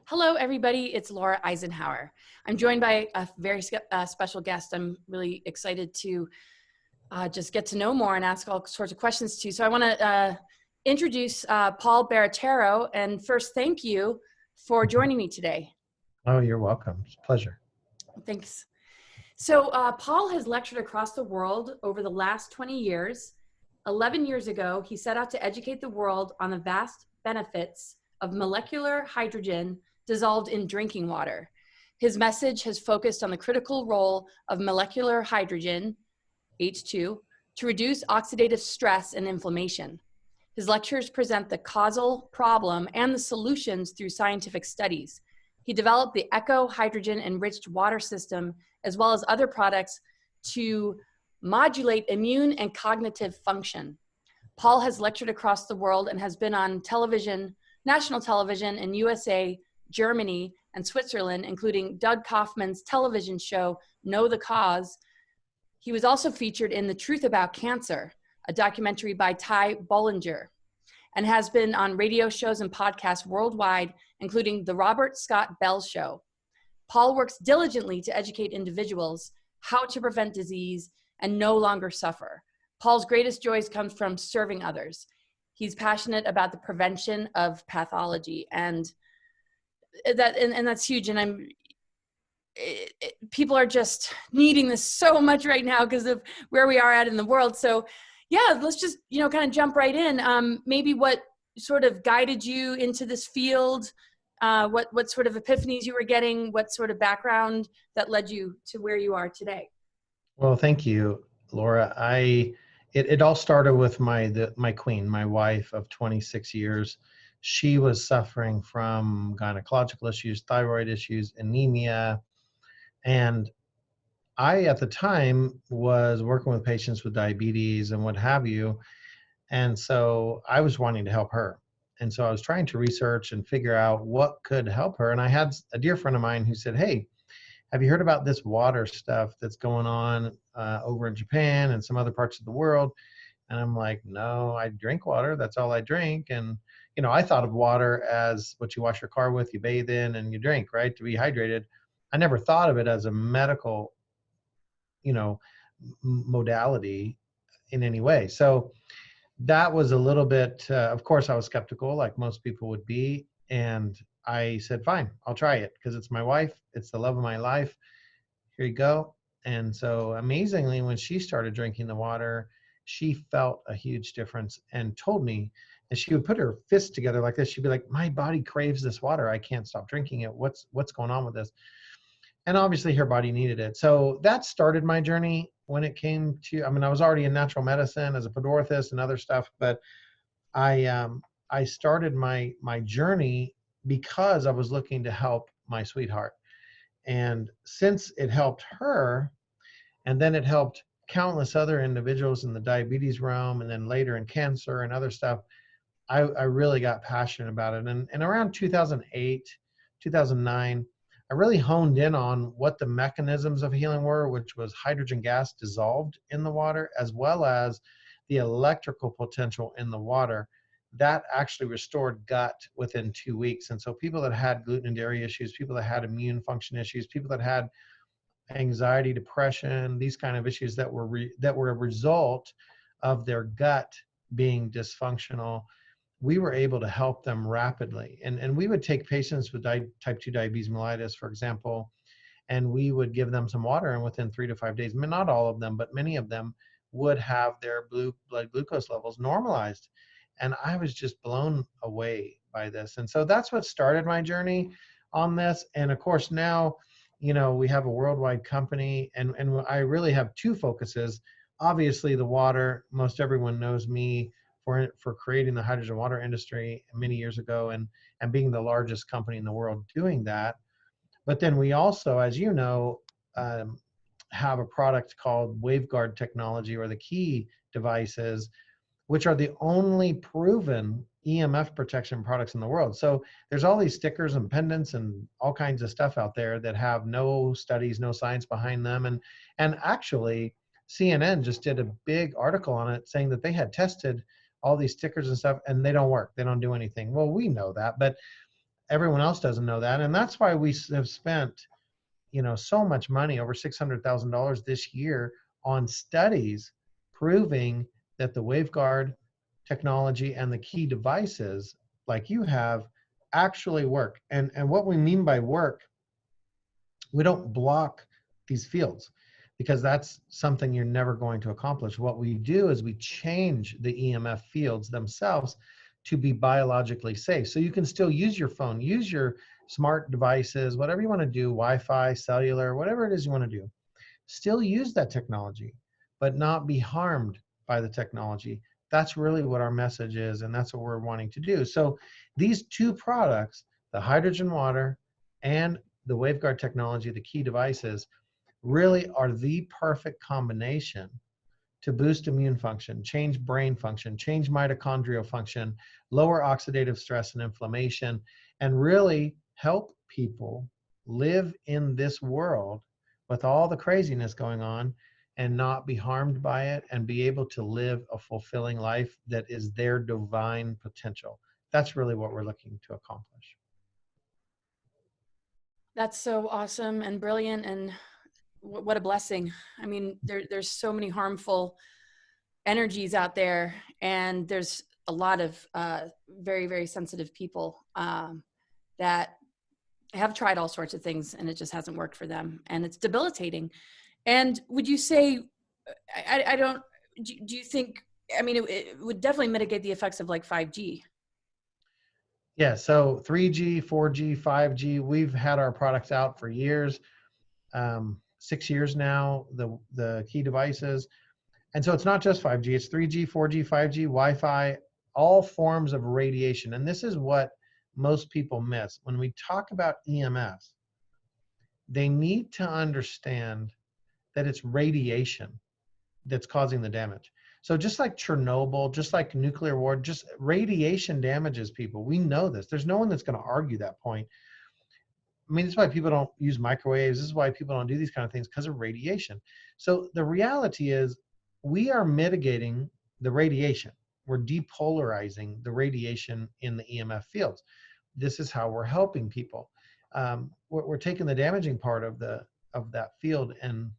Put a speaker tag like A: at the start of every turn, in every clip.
A: Hello, everybody. It's Laura Eisenhower. I'm joined by a very special guest. I'm really excited to just get to know more and ask all sorts of questions to. So I want to introduce Paul Barattiero. And first, thank you for joining me today.
B: Oh, you're welcome. It's a pleasure.
A: Thanks. So Paul has lectured across the world over the last 20 years. 11 years ago, he set out to educate the world on the vast benefits of molecular hydrogen dissolved in drinking water. His message has focused on the critical role of molecular hydrogen, H2, to reduce oxidative stress and inflammation. His lectures present the causal problem and the solutions through scientific studies. He developed the Eco Hydrogen Enriched Water System, as well as other products to modulate immune and cognitive function. Paul has lectured across the world and has been on television, national television in USA, Germany, and Switzerland, including Doug Kaufman's television show, Know the Cause. He was also featured in The Truth About Cancer, a documentary by Ty Bollinger, and has been on radio shows and podcasts worldwide, including The Robert Scott Bell Show. Paul works diligently to educate individuals how to prevent disease and no longer suffer. Paul's greatest joys come from serving others. He's passionate about the prevention of pathology, and that's huge. And people are just needing this so much right now because of where we are at in the world. So yeah, let's just, kind of jump right in. Maybe what sort of guided you into this field, what sort of epiphanies you were getting, what sort of background that led you to where you are today.
B: Well, thank you, Laura. It all started with my queen, my wife of 26 years. She was suffering from gynecological issues, thyroid issues, anemia. And I, at the time, was working with patients with diabetes and what have you. And so I was wanting to help her. And so I was trying to research and figure out what could help her. And I had a dear friend of mine who said, "Hey, have you heard about this water stuff that's going on over in Japan and some other parts of the world?" And I'm like, "No, I drink water. That's all I drink." And, I thought of water as what you wash your car with, you bathe in, and you drink, right, to be hydrated. I never thought of it as a medical, modality in any way. So that was a little bit, of course, I was skeptical, like most people would be. And I said, fine, I'll try it because it's my wife. It's the love of my life. Here you go. And so amazingly, when she started drinking the water, she felt a huge difference and told me, and she would put her fists together like this. She'd be like, "My body craves this water. I can't stop drinking it. What's going on with this?" And obviously her body needed it. So that started my journey when it came to, I was already in natural medicine as a podorthist and other stuff, but I started my journey because I was looking to help my sweetheart. And since it helped her, and then it helped countless other individuals in the diabetes realm, and then later in cancer and other stuff, I really got passionate about it. And around 2008, 2009, I really honed in on what the mechanisms of healing were, which was hydrogen gas dissolved in the water, as well as the electrical potential in the water. That actually restored gut within 2 weeks. And so people that had gluten and dairy issues, people that had immune function issues, people that had anxiety, depression, these kind of issues that were a result of their gut being dysfunctional, we were able to help them rapidly. And we would take patients with type 2 diabetes mellitus, for example, and we would give them some water, and within 3 to 5 days, not all of them, but many of them would have their blood glucose levels normalized. And I was just blown away by this. And so that's what started my journey on this. And of course, now, we have a worldwide company, and I really have two focuses. Obviously, the water. Most everyone knows me for creating the hydrogen water industry many years ago and being the largest company in the world doing that. But then we also, as you know, have a product called WaveGuard technology, or the key devices, which are the only proven EMF protection products in the world. So there's all these stickers and pendants and all kinds of stuff out there that have no studies, no science behind them. And actually, CNN just did a big article on it saying that they had tested all these stickers and stuff, and they don't work. They don't do anything. Well, we know that, but everyone else doesn't know that. And that's why we have spent, so much money, over $600,000 this year, on studies proving that the WaveGuard technology and the key devices like you have actually work. And what we mean by work, we don't block these fields, because that's something you're never going to accomplish. What we do is we change the EMF fields themselves to be biologically safe. So you can still use your phone, use your smart devices, whatever you want to do, Wi-Fi, cellular, whatever it is you want to do. Still use that technology, but not be harmed by the technology. That's really what our message is, and that's what we're wanting to do. So these two products, the hydrogen water and the WaveGuard technology, the key devices, really are the perfect combination to boost immune function, change brain function, change mitochondrial function, lower oxidative stress and inflammation, and really help people live in this world with all the craziness going on and not be harmed by it, and be able to live a fulfilling life that is their divine potential. That's really what we're looking to accomplish.
A: That's so awesome and brilliant, and what a blessing. I mean, there's so many harmful energies out there, and there's a lot of very, very sensitive people that have tried all sorts of things, and it just hasn't worked for them, and it's debilitating. And would you say, I don't, do you think, I mean, it would definitely mitigate the effects of like 5G?
B: Yeah, so 3G, 4G, 5G, we've had our products out for years, 6 years now, the key devices. And so it's not just 5G, it's 3G, 4G, 5G, Wi-Fi, all forms of radiation. And this is what most people miss. When we talk about EMFs, they need to understand that it's radiation that's causing the damage. So just like Chernobyl, just like nuclear war, just radiation damages people. We know this. There's no one that's going to argue that point. I mean, this is why people don't use microwaves. This is why people don't do these kind of things, because of radiation. So the reality is we are mitigating the radiation. We're depolarizing the radiation in the EMF fields. This is how we're helping people. We're taking the damaging part of that field and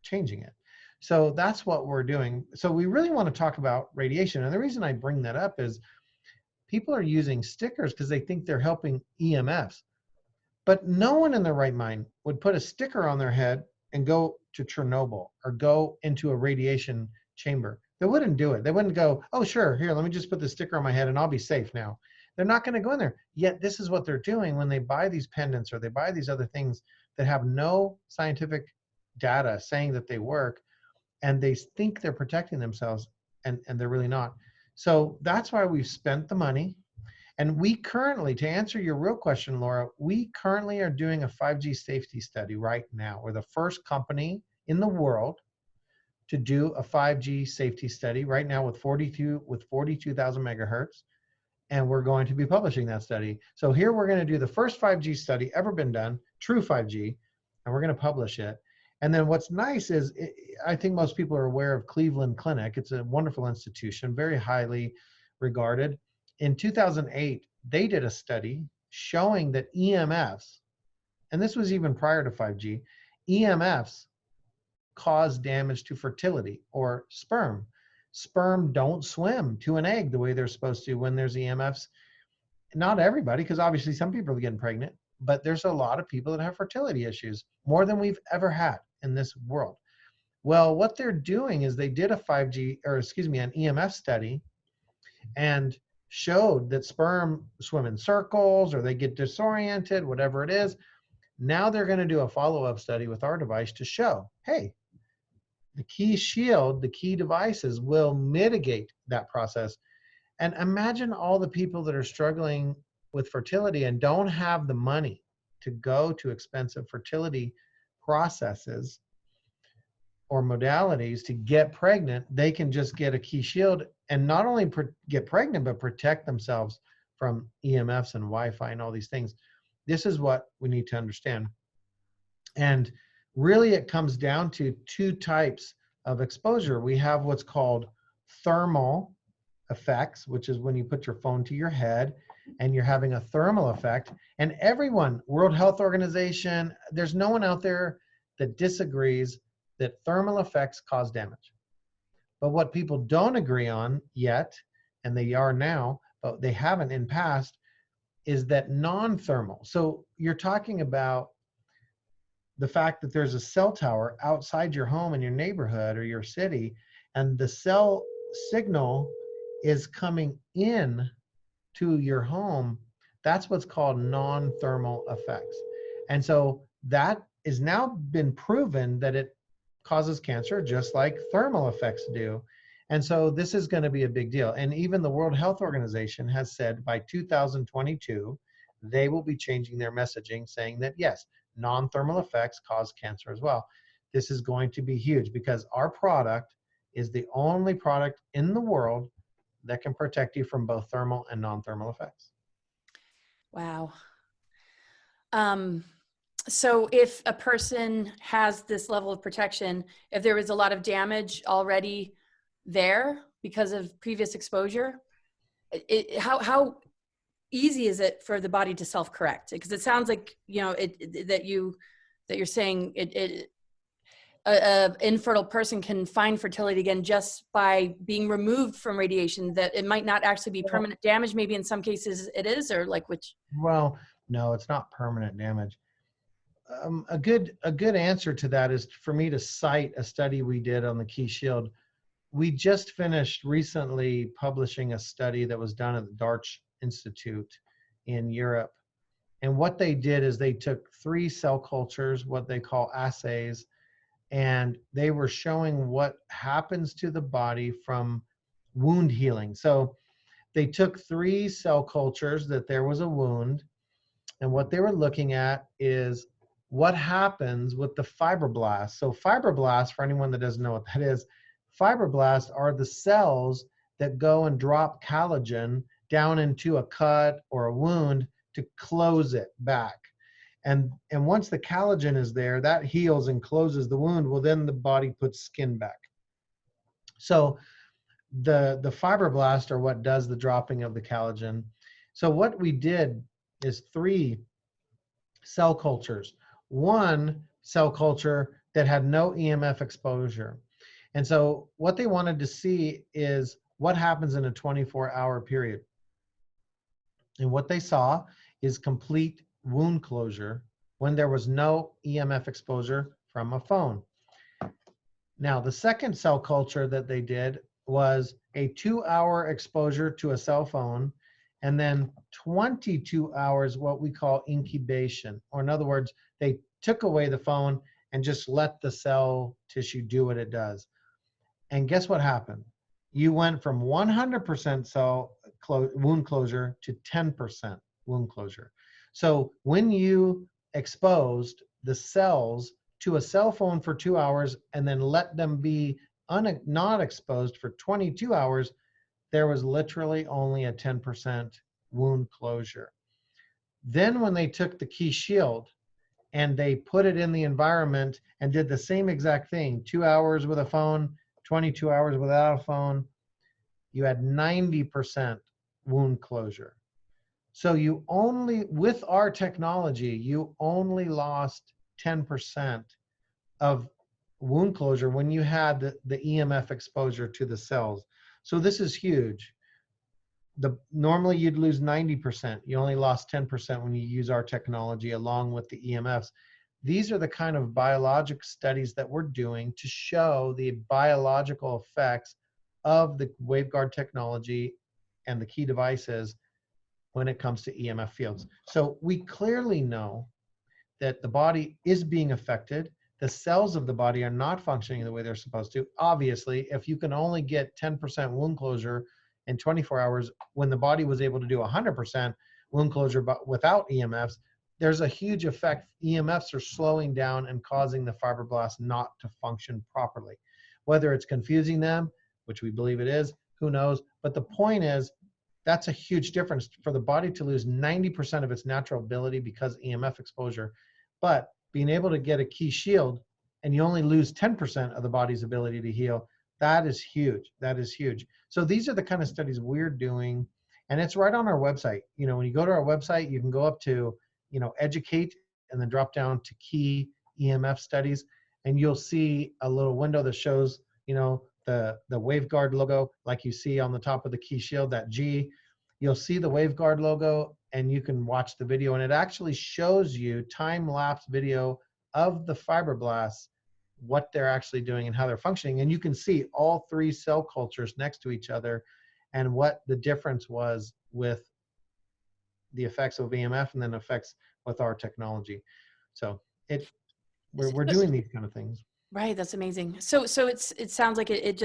B: changing it. So that's what we're doing. So we really want to talk about radiation. And the reason I bring that up is people are using stickers because they think they're helping EMFs. But no one in their right mind would put a sticker on their head and go to Chernobyl or go into a radiation chamber. They wouldn't do it. They wouldn't go, oh, sure, here, let me just put the sticker on my head and I'll be safe now. They're not going to go in there. Yet this is what they're doing when they buy these pendants or they buy these other things that have no scientific data saying that they work, and they think they're protecting themselves, and they're really not. So that's why we've spent the money. And we currently, to answer your real question, Laura, we currently are doing a 5G safety study right now. We're the first company in the world to do a 5G safety study right now with 42,000 megahertz. And we're going to be publishing that study. So here we're going to do the first 5G study ever been done, true 5G, and we're going to publish it. And then what's nice is, I think most people are aware of Cleveland Clinic. It's a wonderful institution, very highly regarded. In 2008, they did a study showing that EMFs, and this was even prior to 5G, EMFs cause damage to fertility or sperm. Sperm don't swim to an egg the way they're supposed to when there's EMFs. Not everybody, because obviously some people are getting pregnant, but there's a lot of people that have fertility issues, more than we've ever had in this world. Well, what they're doing is they did an EMF study and showed that sperm swim in circles or they get disoriented, whatever it is. Now they're going to do a follow-up study with our device to show, hey, the key shield, the key devices will mitigate that process. And imagine all the people that are struggling with fertility and don't have the money to go to expensive fertility processes or modalities to get pregnant. They can just get a key shield and not only get pregnant, but protect themselves from EMFs and Wi-Fi and all these things. This is what we need to understand. And really it comes down to two types of exposure. We have what's called thermal effects, which is when you put your phone to your head and you're having a thermal effect. And everyone, World Health Organization, there's no one out there that disagrees that thermal effects cause damage. But what people don't agree on yet, and they are now, but they haven't in past, is that non-thermal. So you're talking about the fact that there's a cell tower outside your home in your neighborhood or your city, and the cell signal is coming in to your home. That's what's called non-thermal effects. And so that is now been proven that it causes cancer just like thermal effects do. And so this is going to be a big deal. And even the World Health Organization has said by 2022, they will be changing their messaging saying that, yes, non-thermal effects cause cancer as well. This is going to be huge because our product is the only product in the world that can protect you from both thermal and non-thermal effects.
A: Wow. So if a person has this level of protection, if there was a lot of damage already there because of previous exposure, how easy is it for the body to self-correct? Because it sounds like, you know, that you're saying a infertile person can find fertility again just by being removed from radiation, that it might not actually be permanent damage. Maybe in some cases it is, or like which?
B: Well, no, it's not permanent damage. A good answer to that is for me to cite a study we did on the Key Shield. We just finished recently publishing a study that was done at the Darch Institute in Europe. And what they did is they took 3 cell cultures, what they call assays, and they were showing what happens to the body from wound healing. So they took 3 cell cultures that there was a wound, and what they were looking at is what happens with the fibroblasts. So fibroblasts, for anyone that doesn't know what that is, fibroblasts are the cells that go and drop collagen down into a cut or a wound to close it back. And once the collagen is there, that heals and closes the wound. Well, then the body puts skin back. So the fibroblasts are what does the dropping of the collagen. So what we did is 3 cell cultures. 1 cell culture that had no EMF exposure. And so what they wanted to see is what happens in a 24-hour period. And what they saw is complete wound closure when there was no EMF exposure from a phone. Now, the second cell culture that they did was a 2-hour exposure to a cell phone, and then 22 hours, what we call incubation. Or in other words, they took away the phone and just let the cell tissue do what it does. And guess what happened? You went from 100% cell wound closure to 10% wound closure. So when you exposed the cells to a cell phone for 2 hours and then let them be not exposed for 22 hours, there was literally only a 10% wound closure. Then when they took the Key Shield and they put it in the environment and did the same exact thing, 2 hours with a phone, 22 hours without a phone, you had 90% wound closure. So you only, with our technology, you only lost 10% of wound closure when you had the EMF exposure to the cells. So this is huge. Normally you'd lose 90%. You only lost 10% when you use our technology along with the EMFs. These are the kind of biologic studies that we're doing to show the biological effects of the waveguard technology and the key devices when it comes to EMF fields. So we clearly know that the body is being affected. The cells of the body are not functioning the way they're supposed to. Obviously, if you can only get 10% wound closure in 24 hours when the body was able to do 100% wound closure but without EMFs, there's a huge effect. EMFs are slowing down and causing the fibroblasts not to function properly. Whether it's confusing them, which we believe it is, who knows? But the point is, that's a huge difference for the body to lose 90% of its natural ability because EMF exposure. But being able to get a Key Shield and you only lose 10% of the body's ability to heal, that is huge. That is huge. So these are the kind of studies we're doing. And it's right on our website. When you go to our website, you can go up to, educate, and then drop down to key EMF studies. And you'll see a little window that shows, the waveguard logo, like you see on the top of the key shield, that G. You'll see the waveguard logo, and you can watch the video. And it actually shows you time-lapse video of the fibroblasts, what they're actually doing and how they're functioning. And you can see all 3 cell cultures next to each other and what the difference was with the effects of EMF and then effects with our technology. So we're doing these kind of things.
A: Right. That's amazing. So it sounds like it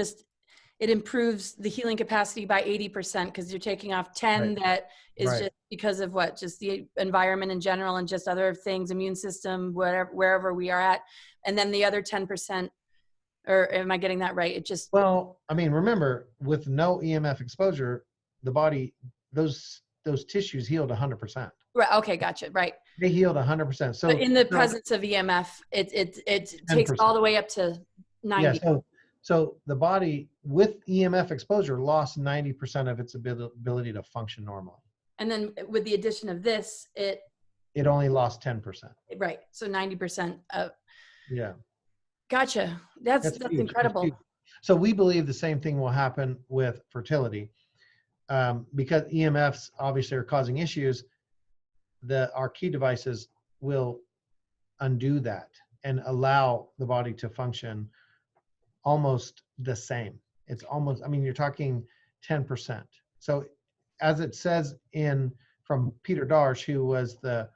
A: improves the healing capacity by 80% because you're taking off 10
B: Right.
A: that is
B: Right.
A: just because of what? Just the environment in general and just other things, immune system, wherever we are at. And then the other 10%, or am I getting that right? It just,
B: Well, I mean, remember, with no EMF exposure, the body, those tissues healed 100%.
A: right. Okay. Gotcha. Right.
B: They healed 100%. So
A: But in the presence of EMF, it takes it all the way up to 90.
B: Yeah. So the body with EMF exposure lost 90% of its ability to function normally.
A: And then with the addition of this, it
B: only lost 10%.
A: right. So 90% of,
B: Yeah.
A: gotcha. That's
B: Huge.
A: incredible.
B: So we believe the same thing will happen with fertility, because EMFs obviously are causing issues. Our key devices will undo that and allow the body to function almost the same. It's almost, I mean, you're talking 10%. So as it says from Peter Darsh, who was the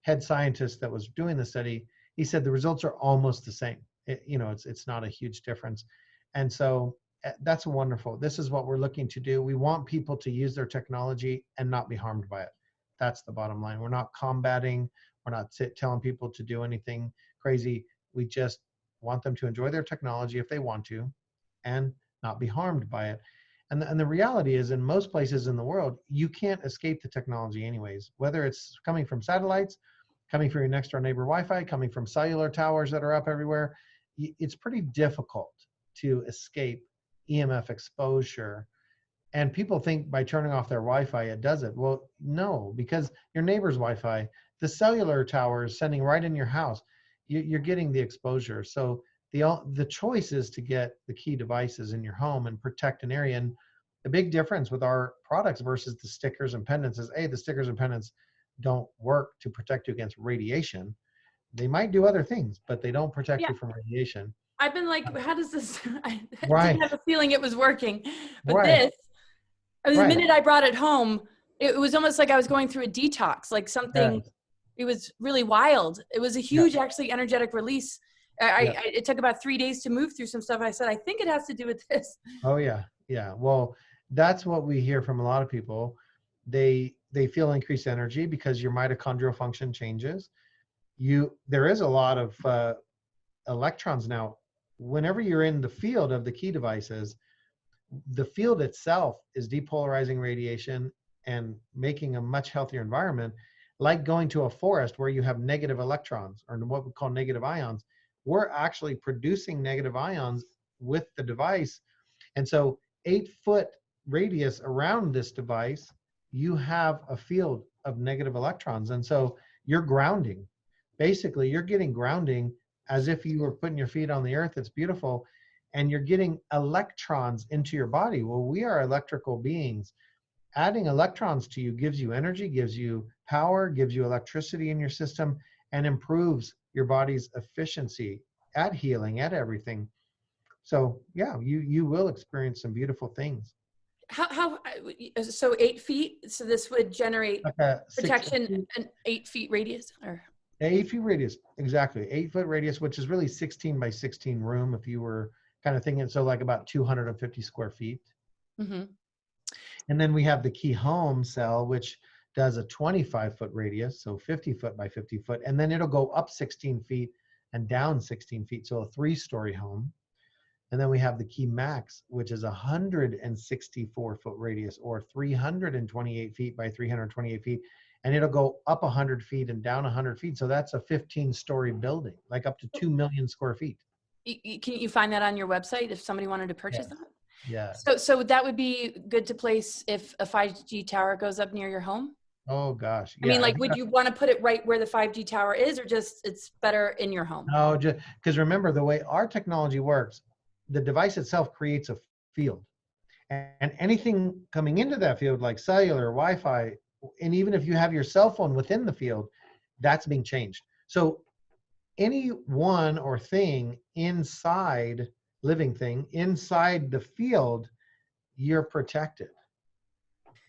B: head scientist that was doing the study, he said the results are almost the same. It's not a huge difference. And so that's wonderful. This is what we're looking to do. We want people to use their technology and not be harmed by it. That's the bottom line. We're not combating. We're not telling people to do anything crazy. We just want them to enjoy their technology if they want to and not be harmed by it. And the reality is, in most places in the world, you can't escape the technology anyways, whether it's coming from satellites, coming from your next door neighbor Wi-Fi, coming from cellular towers that are up everywhere. It's pretty difficult to escape EMF exposure. And people think by turning off their Wi-Fi, it does it. Well, no, because your neighbor's Wi-Fi, the cellular tower is sending right in your house. You're getting the exposure. So the choice is to get the key devices in your home and protect an area. And the big difference with our products versus the stickers and pendants is, the stickers and pendants don't work to protect you against radiation. They might do other things, but they don't protect you from radiation.
A: I've been like, how does this, I
B: Right.
A: didn't have a feeling it was working, but
B: Right.
A: the minute I brought it home, it was almost like I was going through a detox, like something, it was really wild. It was a huge, actually energetic release. It took about 3 days to move through some stuff. I said, I think it has to do with this.
B: Oh yeah. Yeah. Well, that's what we hear from a lot of people. They feel increased energy because your mitochondrial function changes. There is a lot of electrons now. Whenever you're in the field of the key devices, the field itself is depolarizing radiation and making a much healthier environment, like going to a forest where you have negative electrons, or what we call negative ions. We're actually producing negative ions with the device. And so 8-foot radius around this device, you have a field of negative electrons. And so you're grounding. Basically, you're getting grounding as if you were putting your feet on the earth. It's beautiful. And you're getting electrons into your body. Well, we are electrical beings. Adding electrons to you gives you energy, gives you power, gives you electricity in your system, and improves your body's efficiency at healing, at everything. So yeah, you will experience some beautiful things.
A: So 8 feet. So this would generate protection, an 8 feet radius, or
B: 8 feet radius, exactly. 8-foot radius, which is really 16 by 16 room, if you were kind of thinking, so like about 250 square feet.
A: Mm-hmm.
B: And then we have the key home cell, which does a 25-foot radius, so 50 foot by 50 foot, and then it'll go up 16 feet and down 16 feet, so a 3-story home. And then we have the key max, which is 164-foot radius, or 328 feet by 328 feet, and it'll go up 100 feet and down 100 feet. So that's a 15-story building, like up to 2 million square feet.
A: Can you find that on your website if somebody wanted to purchase that?
B: Yes.
A: So that would be good to place if a 5G tower goes up near your home?
B: Oh gosh.
A: I mean,
B: Yeah.
A: like, would you want to put it right where the 5G tower is, or just it's better in your home?
B: No, just because remember the way our technology works, the device itself creates a field. And anything coming into that field, like cellular, Wi-Fi, and even if you have your cell phone within the field, that's being changed. So any one or thing inside, living thing inside the field, you're protected.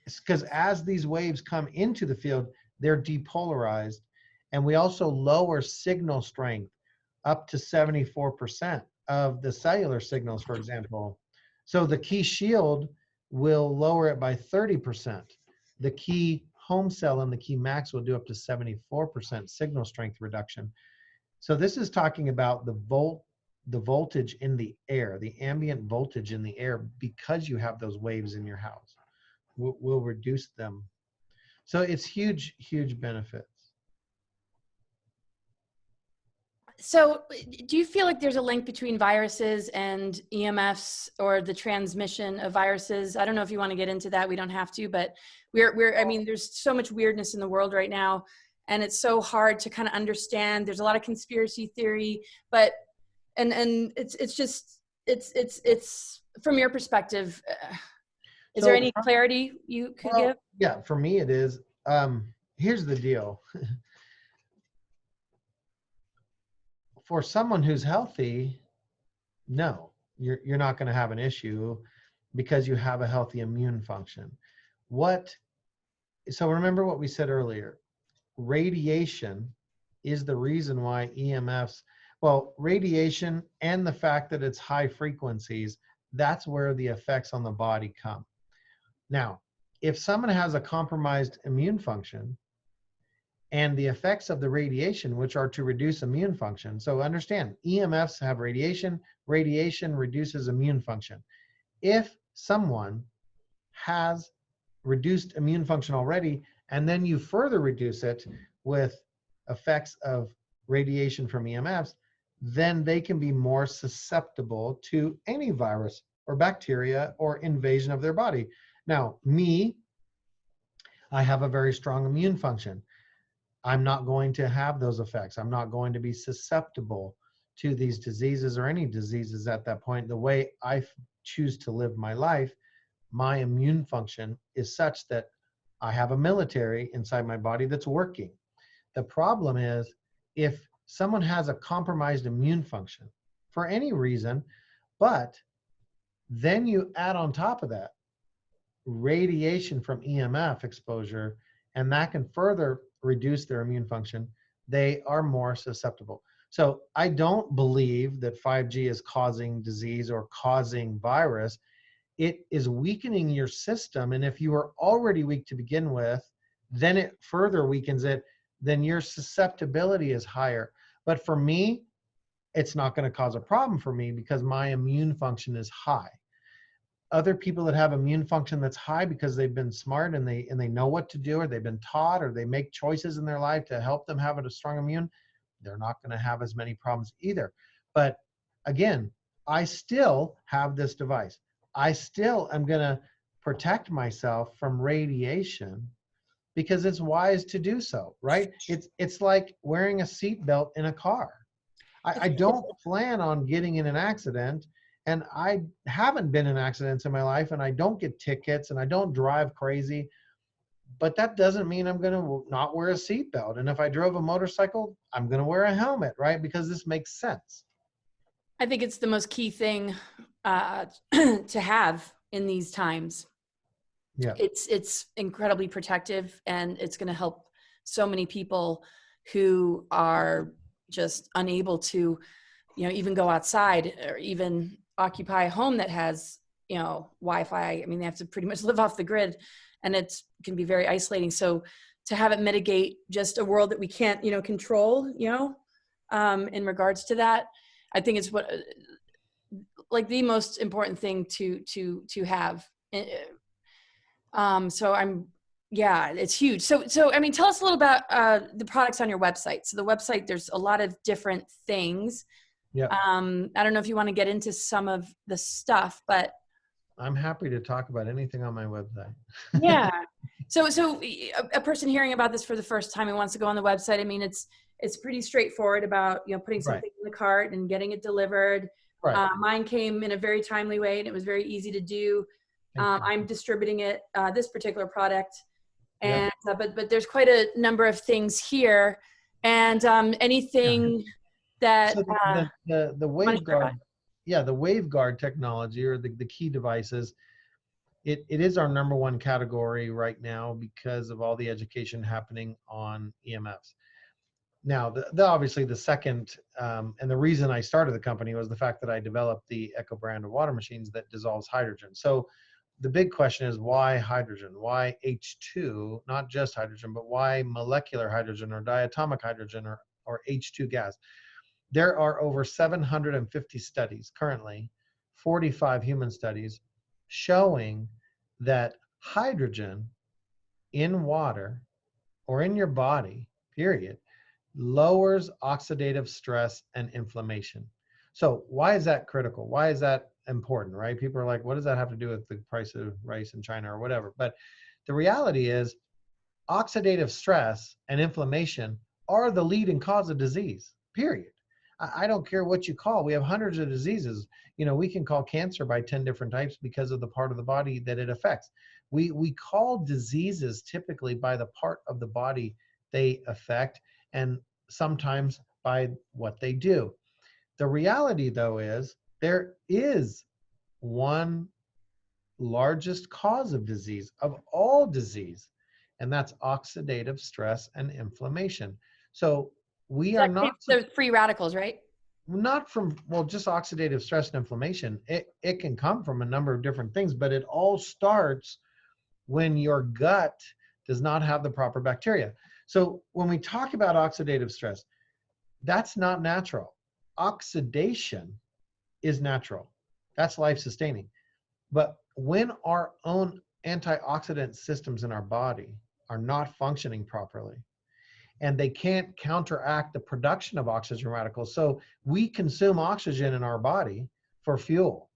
B: Because as these waves come into the field, they're depolarized, and we also lower signal strength up to 74% of the cellular signals, for example. So the key shield will lower it by 30%. The key home cell and the key max will do up to 74% signal strength reduction. So this is talking about the voltage in the air, the ambient voltage in the air, because you have those waves in your house will reduce them. So it's huge, huge benefits.
A: So do you feel like there's a link between viruses and EMFs, or the transmission of viruses? I don't know if you want to get into that. We don't have to, but I mean, there's so much weirdness in the world right now, and it's so hard to kind of understand. There's a lot of conspiracy theory, but, and it's just, it's from your perspective, is there
B: So,
A: any clarity you could give?
B: yeah, for me it is. Here's the deal. For someone who's healthy, no, you're not going to have an issue because you have a healthy immune function. So remember what we said earlier. Radiation is the reason why EMFs, well, radiation and the fact that it's high frequencies, that's where the effects on the body come. Now, if someone has a compromised immune function and the effects of the radiation, which are to reduce immune function, so understand, EMFs have radiation, radiation reduces immune function. If someone has reduced immune function already, and then you further reduce it with effects of radiation from EMFs, then they can be more susceptible to any virus or bacteria or invasion of their body. Now, I have a very strong immune function. I'm not going to have those effects. I'm not going to be susceptible to these diseases or any diseases at that point. The way I choose to live my life, my immune function is such that I have a military inside my body that's working. The problem is if someone has a compromised immune function for any reason, but then you add on top of that radiation from EMF exposure, and that can further reduce their immune function, they are more susceptible. So I don't believe that 5G is causing disease or causing virus. It is weakening your system. And if you are already weak to begin with, then it further weakens it, then your susceptibility is higher. But for me, it's not going to cause a problem for me because my immune function is high. Other people that have immune function that's high because they've been smart and they know what to do, or they've been taught, or they make choices in their life to help them have a strong immune, they're not going to have as many problems either. But again, I still have this device. I still am going to protect myself from radiation because it's wise to do so, right? It's like wearing a seatbelt in a car. I don't plan on getting in an accident, and I haven't been in accidents in my life, and I don't get tickets, and I don't drive crazy. But that doesn't mean I'm going to not wear a seatbelt. And if I drove a motorcycle, I'm going to wear a helmet, right? Because this makes sense.
A: I think it's the most key thing to have in these times.
B: Yeah.
A: It's incredibly protective, and it's going to help so many people who are just unable to, even go outside or even occupy a home that has, Wi-Fi. I mean, they have to pretty much live off the grid, and it can be very isolating. So to have it mitigate just a world that we can't, control, in regards to that, I think it's like the most important thing to have. Yeah, it's huge. So I mean, tell us a little about the products on your website. So the website, there's a lot of different things.
B: Yeah.
A: I don't know if you want to get into some of the stuff, but
B: I'm happy to talk about anything on my website.
A: Yeah. So a person hearing about this for the first time and wants to go on the website, I mean, it's pretty straightforward about, putting
B: Right.
A: something in the cart and getting it delivered.
B: Right.
A: Mine came in a very timely way and it was very easy to do.
B: Thank you.
A: I'm distributing it, this particular product.
B: Yep.
A: And, but there's quite a number of things here, and,
B: Yeah.
A: anything that,
B: So the
A: you want to share about?
B: waveguard, yeah, the waveguard technology, or the key devices, it is our number one category right now because of all the education happening on EMFs. Now, obviously the second, and the reason I started the company was the fact that I developed the Echo brand of water machines that dissolves hydrogen. So the big question is, why hydrogen? Why H2, not just hydrogen, but why molecular hydrogen or diatomic hydrogen, or H2 gas? There are over 750 studies currently, 45 human studies, showing that hydrogen in water or in your body, period, lowers oxidative stress and inflammation. So why is that critical? Why is that important, right? People are like, what does that have to do with the price of rice in China or whatever? But the reality is, oxidative stress and inflammation are the leading cause of disease, period. I don't care what you call. We have hundreds of diseases. We can call cancer by 10 different types because of the part of the body that it affects. We call diseases typically by the part of the body they affect, and sometimes by what they do. The reality, though, is there is one largest cause of disease, of all disease, and that's oxidative stress and inflammation. So we are
A: That
B: not
A: creates the free radicals, right?
B: not from, well, just oxidative stress and inflammation. It can come from a number of different things, but it all starts when your gut does not have the proper bacteria. So when we talk about oxidative stress, that's not natural. Oxidation is natural. That's life sustaining. But when our own antioxidant systems in our body are not functioning properly, and they can't counteract the production of oxygen radicals, so we consume oxygen in our body for fuel.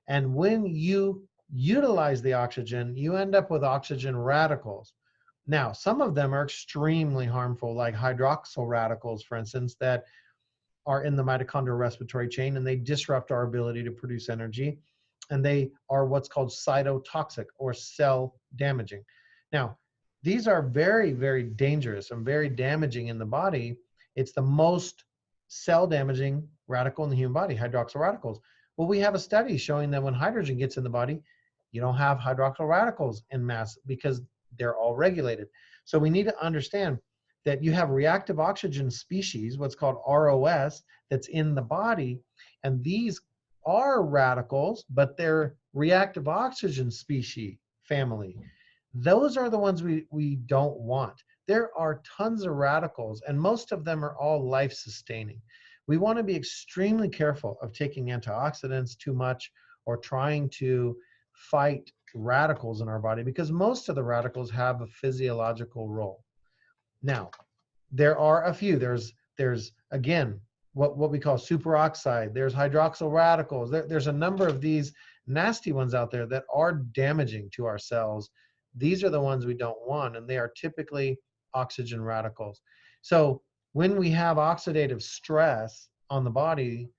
B: And when you utilize the oxygen, you end up with oxygen radicals. Now, some of them are extremely harmful, like hydroxyl radicals, for instance, that are in the mitochondrial respiratory chain, and they disrupt our ability to produce energy. And they are what's called cytotoxic, or cell damaging. Now, these are very, very dangerous and very damaging in the body. It's the most cell damaging radical in the human body, hydroxyl radicals. Well, we have a study showing that when hydrogen gets in the body, you don't have hydroxyl radicals in mass because they're all regulated. So we need to understand that you have reactive oxygen species, what's called ROS, that's in the body, and these are radicals, but they're reactive oxygen species family. Those are the ones we don't want. There are tons of radicals, and most of them are all life-sustaining. We want to be extremely careful of taking antioxidants too much or trying to fight radicals in our body, because most of the radicals have a physiological role. Now, there are a few. There's again, what we call superoxide. There's hydroxyl radicals. There's a number of these nasty ones out there that are damaging to our cells. These are the ones we don't want, and they are typically oxygen radicals. So when we have oxidative stress on the body,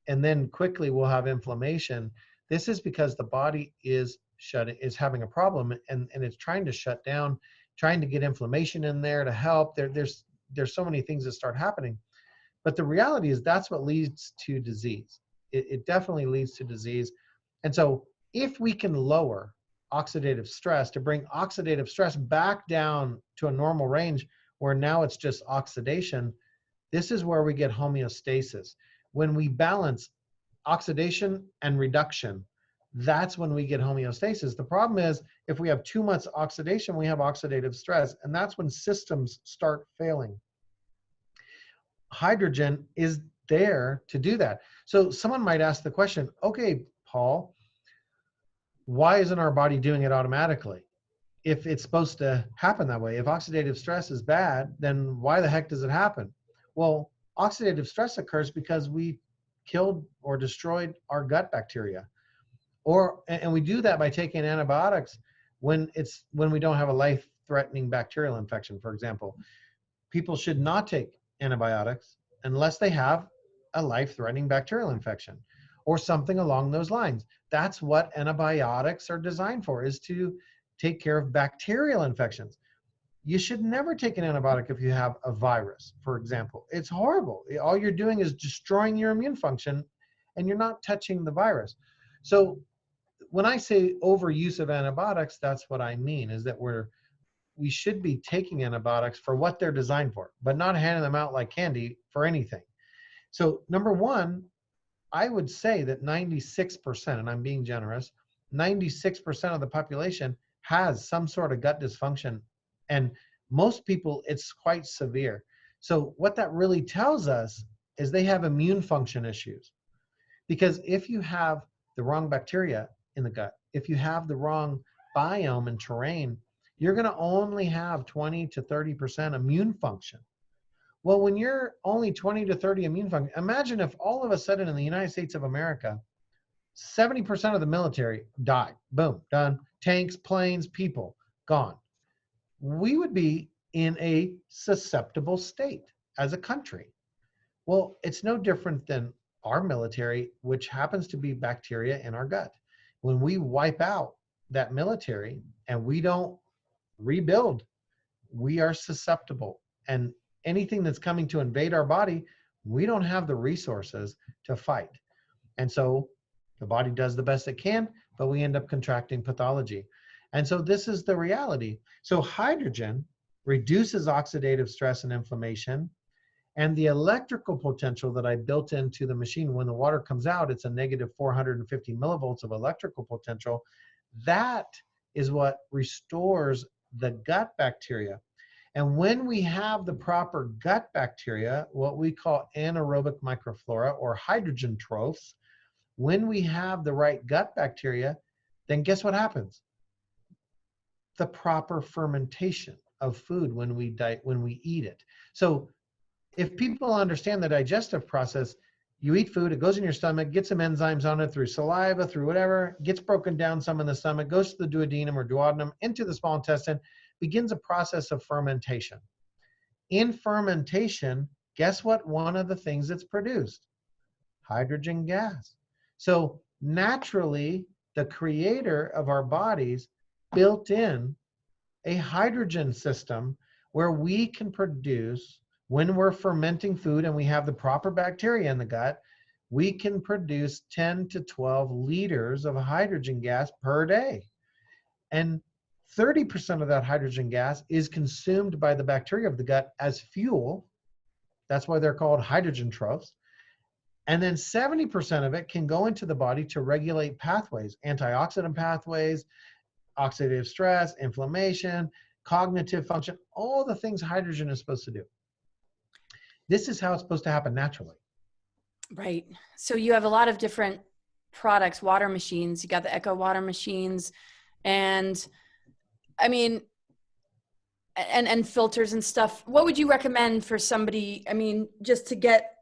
B: and then quickly we'll have inflammation, this is because the body is having a problem, and it's trying to shut down, trying to get inflammation in there to help. There's so many things that start happening. But the reality is that's what leads to disease. It definitely leads to disease. And so if we can lower oxidative stress to bring oxidative stress back down to a normal range where now it's just oxidation, this is where we get homeostasis. When we balance oxidation and reduction, that's when we get homeostasis. The problem is if we have too much oxidation, we have oxidative stress, and that's when systems start failing. Hydrogen is there to do that. So someone might ask the question, okay, Paul, why isn't our body doing it automatically? If it's supposed to happen that way, if oxidative stress is bad, then why the heck does it happen? Well, oxidative stress occurs because we killed or destroyed our gut bacteria. And we do that by taking antibiotics when we don't have a life-threatening bacterial infection. For example, people should not take antibiotics unless they have a life-threatening bacterial infection or something along those lines. That's what antibiotics are designed for, is to take care of bacterial infections. You should never take an antibiotic if you have a virus, for example. It's horrible. All you're doing is destroying your immune function, and you're not touching the virus. So when I say overuse of antibiotics, that's what I mean, is that we should be taking antibiotics for what they're designed for, but not handing them out like candy for anything. So number one, I would say that 96%, and I'm being generous, 96% of the population has some sort of gut dysfunction. And most people, it's quite severe. So what that really tells us is they have immune function issues. Because if you have the wrong bacteria in the gut, if you have the wrong biome and terrain, you're going to only have 20 to 30% immune function. Well, when you're only 20 to 30 immune function, imagine if all of a sudden in the United States of America, 70% of the military died. Boom, done. Tanks, planes, people, gone. We would be in a susceptible state as a country. Well, it's no different than our military, which happens to be bacteria in our gut. When we wipe out that military and we don't rebuild, we are susceptible. And anything that's coming to invade our body, we don't have the resources to fight. And so the body does the best it can, but we end up contracting pathology. And so this is the reality. So hydrogen reduces oxidative stress and inflammation. And the electrical potential that I built into the machine, when the water comes out, it's a negative 450 millivolts of electrical potential. That is what restores the gut bacteria. And when we have the proper gut bacteria, what we call anaerobic microflora or hydrogen trophs, when we have the right gut bacteria, then guess what happens? The proper fermentation of food when we eat it. So if people understand the digestive process, you eat food, it goes in your stomach, gets some enzymes on it through saliva, through whatever, gets broken down some in the stomach, goes to the duodenum or duodenum, into the small intestine, begins a process of fermentation. In fermentation, guess what? One of the things that's produced? Hydrogen gas. So naturally, the creator of our bodies built in a hydrogen system where we can produce, when we're fermenting food and we have the proper bacteria in the gut, we can produce 10 to 12 liters of hydrogen gas per day. And 30% of that hydrogen gas is consumed by the bacteria of the gut as fuel. That's why they're called hydrogen trophs. And then 70% of it can go into the body to regulate pathways, antioxidant pathways, oxidative stress, inflammation, cognitive function, all the things hydrogen is supposed to do. This is how it's supposed to happen naturally.
A: Right. So you have a lot of different products, water machines. You got the Echo water machines, and I mean, and filters and stuff. What would you recommend for somebody? I mean, just to get,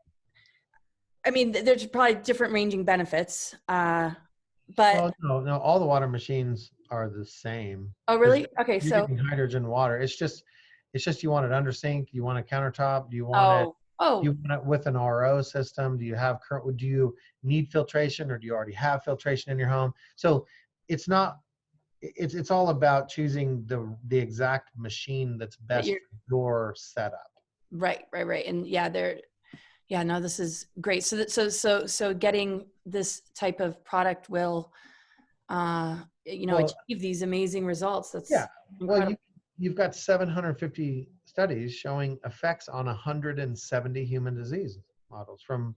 A: I mean, there's probably different ranging benefits, but.
B: Well, no, all the water machines are the same.
A: Oh, really? Okay.
B: You're
A: So.
B: getting hydrogen water. It's just you want it under sink. You want a countertop. Do you want it?
A: Oh.
B: Do you want it with an RO system? Do you need filtration, or do you already have filtration in your home? So it's not. It's all about choosing the exact machine that's best for your setup.
A: Right. And yeah, no, this is great. So getting this type of product will, achieve these amazing results. That's incredible.
B: Well, you've got 750 studies showing effects on 170 human disease models, from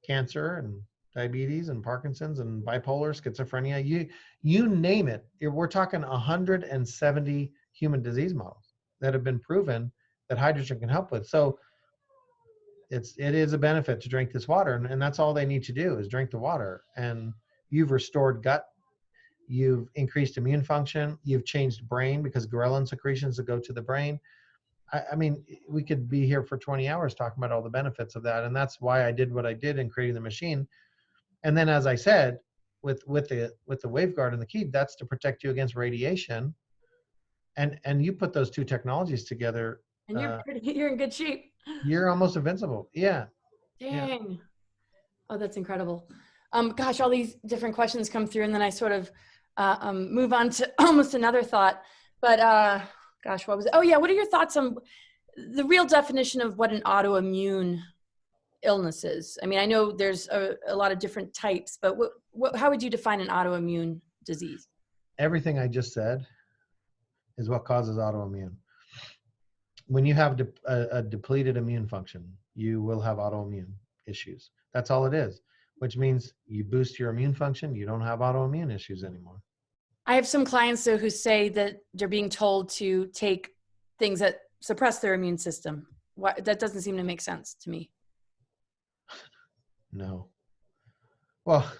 B: cancer and diabetes and Parkinson's and bipolar, schizophrenia, you name it. We're talking 170 human disease models that have been proven that hydrogen can help with. So it is a benefit to drink this water, and that's all they need to do is drink the water. And you've restored gut, you've increased immune function, you've changed brain, because ghrelin secretions that go to the brain. I mean, we could be here for 20 hours talking about all the benefits of that. And that's why I did what I did in creating the machine. And then, as I said, with the waveguard and the key, that's to protect you against radiation. And you put those two technologies together,
A: And you're in good shape.
B: you're almost invincible. Yeah. Yeah.
A: Dang. Oh, that's incredible. Gosh, all these different questions come through, and then I sort of move on to almost another thought. But gosh, what was it? Oh yeah, what are your thoughts on the real definition of what an autoimmune illness is? I mean, I know there's a lot of different types, but how would you define an autoimmune disease?
B: Everything I just said is what causes autoimmune. When you have a depleted immune function, you will have autoimmune issues. That's all it is, which means you boost your immune function, you don't have autoimmune issues anymore.
A: I have some clients though who say that they're being told to take things that suppress their immune system. That doesn't seem to make sense to me.
B: No. Well,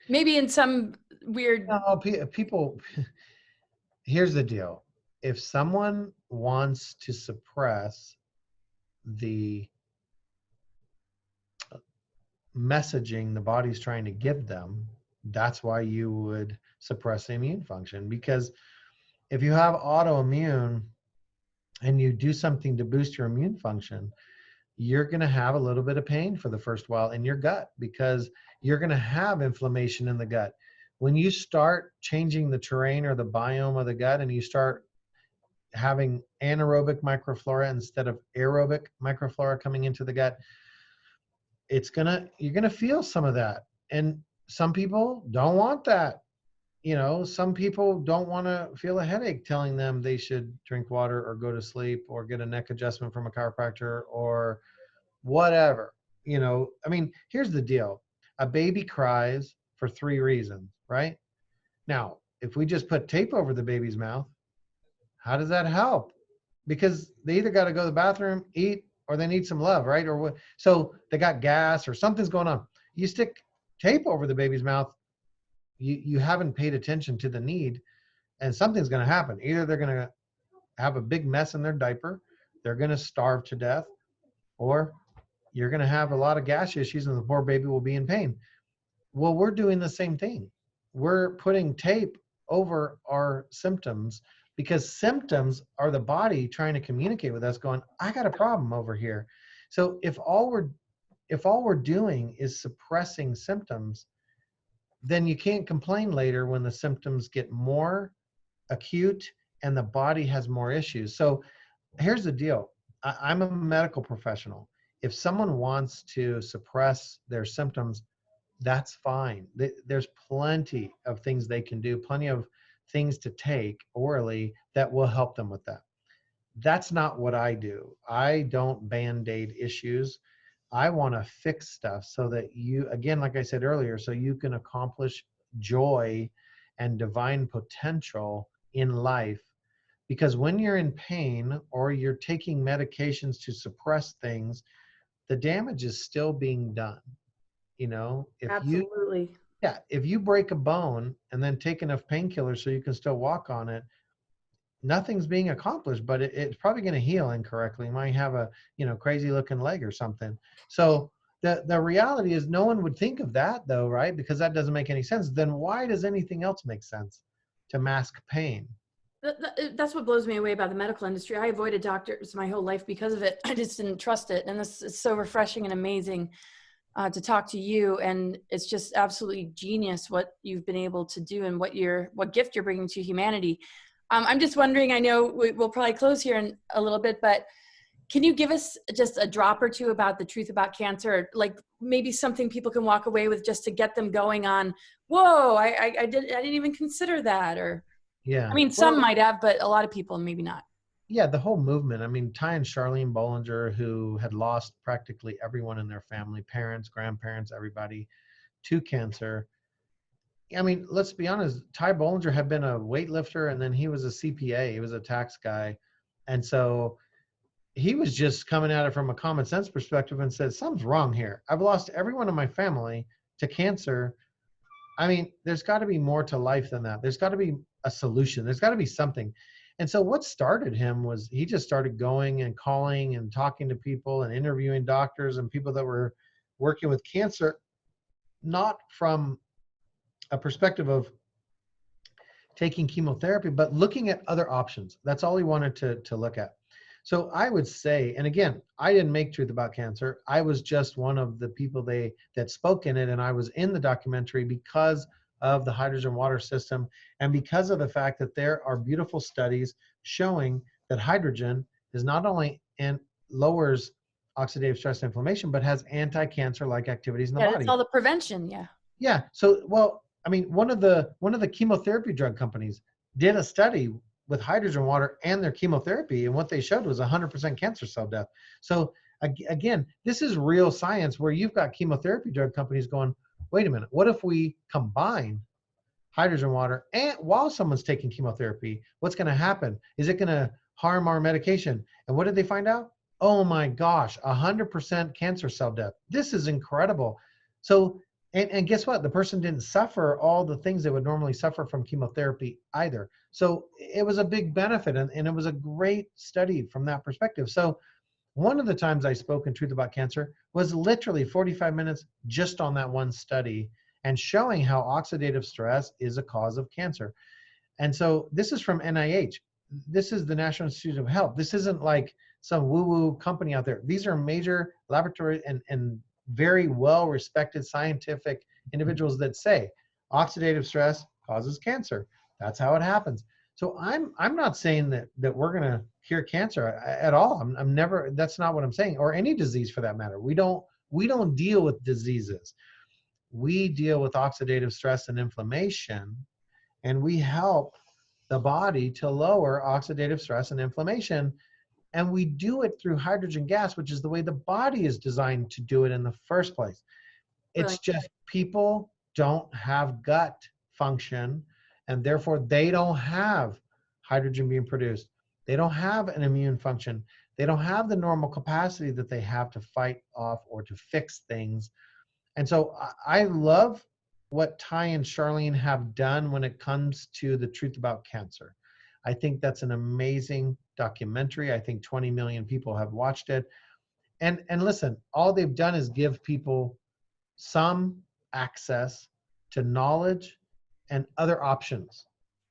A: maybe in some weird.
B: No, people. Here's the deal: if someone wants to suppress the messaging the body's trying to give them, that's why you would suppress the immune function. Because if you have autoimmune and you do something to boost your immune function, you're going to have a little bit of pain for the first while in your gut, because you're going to have inflammation in the gut. When you start changing the terrain or the biome of the gut, and you start having anaerobic microflora instead of aerobic microflora coming into the gut, you're gonna feel some of that. And some people don't want that. Some people don't want to feel a headache telling them they should drink water or go to sleep or get a neck adjustment from a chiropractor or whatever. I mean, here's the deal. A baby cries for 3 reasons, right? Now, if we just put tape over the baby's mouth, how does that help? Because they either got to go to the bathroom, eat, or they need some love, right? Or so they got gas or something's going on. You stick tape over the baby's mouth, you haven't paid attention to the need, and something's going to happen. Either they're going to have a big mess in their diaper, they're going to starve to death, or you're going to have a lot of gas issues and the poor baby will be in pain. Well, we're doing the same thing. We're putting tape over our symptoms, because symptoms are the body trying to communicate with us going, I got a problem over here. So if all we're doing is suppressing symptoms, then you can't complain later when the symptoms get more acute and the body has more issues. So here's the deal. I'm a medical professional. If someone wants to suppress their symptoms, that's fine. There's plenty of things they can do, plenty of things to take orally that will help them with that. That's not what I do. I don't band-aid issues. I want to fix stuff so that you, again, like I said earlier, so you can accomplish joy and divine potential in life. Because when you're in pain or you're taking medications to suppress things, the damage is still being done.
A: Absolutely.
B: If you break a bone and then take enough painkillers so you can still walk on it, nothing's being accomplished, but it's probably going to heal incorrectly. You might have a, crazy looking leg or something. So the reality is no one would think of that though, right? Because that doesn't make any sense. Then why does anything else make sense to mask pain?
A: That's what blows me away about the medical industry. I avoided doctors my whole life because of it. I just didn't trust it. And this is so refreshing and amazing to talk to you. And it's just absolutely genius what you've been able to do and what gift you're bringing to humanity. I'm just wondering, I know we'll probably close here in a little bit, but can you give us just a drop or two about the truth about cancer? Or like maybe something people can walk away with just to get them going on, whoa, I didn't even consider that. Or,
B: yeah,
A: I mean, some might have, but a lot of people maybe not.
B: Yeah, the whole movement. I mean, Ty and Charlene Bollinger, who had lost practically everyone in their family, parents, grandparents, everybody, to cancer. I mean, let's be honest, Ty Bollinger had been a weightlifter, and then he was a CPA. He was a tax guy. And so he was just coming at it from a common sense perspective and said, something's wrong here. I've lost everyone in my family to cancer. I mean, there's got to be more to life than that. There's got to be a solution. There's got to be something. And so what started him was he just started going and calling and talking to people and interviewing doctors and people that were working with cancer. not from a perspective of taking chemotherapy, but looking at other options. That's all he wanted to look at. So I would say, and again, I didn't make Truth About Cancer. I was just one of the people that spoke in it, and I was in the documentary because of the hydrogen water system and because of the fact that there are beautiful studies showing that hydrogen is not only and lowers oxidative stress and inflammation, but has anti-cancer like activities in the
A: Yeah, that's
B: body.
A: all the prevention. Yeah.
B: Yeah. So, well, I mean, one of the chemotherapy drug companies did a study with hydrogen water and their chemotherapy, and what they showed was 100% cancer cell death. So again, this is real science where you've got chemotherapy drug companies going, wait a minute, what if we combine hydrogen water and while someone's taking chemotherapy? What's going to happen? Is it going to harm our medication? And what did they find out? Oh my gosh, 100% cancer cell death. This is incredible. So and guess what? The person didn't suffer all the things they would normally suffer from chemotherapy either. So it was a big benefit, and it was a great study from that perspective. So one of the times I spoke in Truth About Cancer was literally 45 minutes just on that one study and showing how oxidative stress is a cause of cancer. And so this is from NIH. This is the National Institute of Health. This isn't like some woo-woo company out there. These are major laboratory and very well-respected scientific individuals that say oxidative stress causes cancer. That's how it happens. So I'm not saying that we're going to cure cancer at all. I'm never. That's not what I'm saying, or any disease for that matter. We don't deal with diseases. We deal with oxidative stress and inflammation, and we help the body to lower oxidative stress and inflammation. And we do it through hydrogen gas, which is the way the body is designed to do it in the first place. It's
A: Brilliant.
B: just people don't have gut function, and therefore they don't have hydrogen being produced. They don't have an immune function. They don't have the normal capacity that they have to fight off or to fix things. And so I love what Ty and Charlene have done when it comes to the Truth About Cancer. I think that's an amazing documentary. I think 20 million people have watched it. And listen, all they've done is give people some access to knowledge and other options.